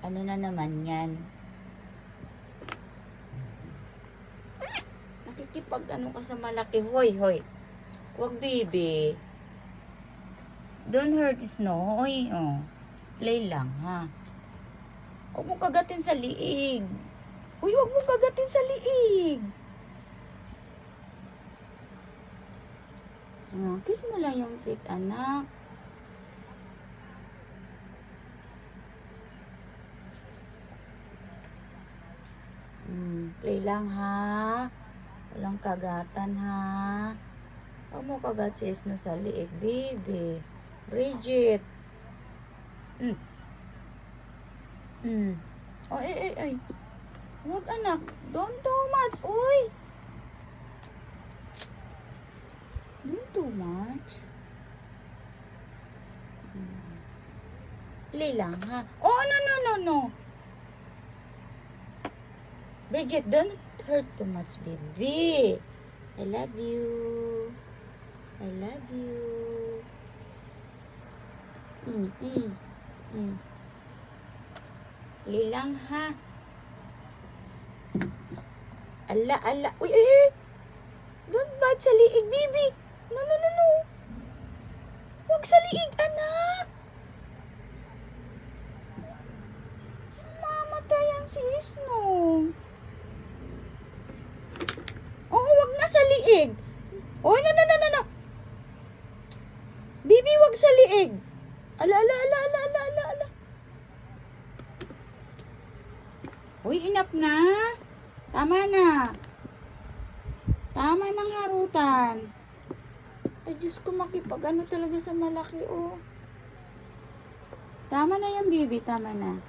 Ano na naman yan? Nakikipag ano ka sa malaki. Hoy, hoy. Huwag, baby. Don't hurt Snow. Hoy, oh. Play lang, ha? Huwag mo kagatin sa liig. Uy, huwag mo kagatin sa liig. Kiss mo lang yung feet, anak. Play lang, ha? Walang kagatan, ha? Huwag mo kagat si Snow sa liig, baby. Bridget. Oh, ay. Huwag, anak. Don't too much. Uy. Don't too much. Play lang, ha? Oh, no. Bridget, don't hurt too much, baby. I love you. I love you. Play lang, ha? Ala. Uy, don't bad sa liig, baby. No. Huwag sa liig, anak. Mamatayan si Snow. Oh, huwag na sa liig. Oh, no. Baby, huwag sa liig. Ala. Uy, enough na. Tama na. Tama ng harutan. Ay, Diyos ko, makipag ano talaga sa malaki, oh. Tama na yan, baby. Tama na.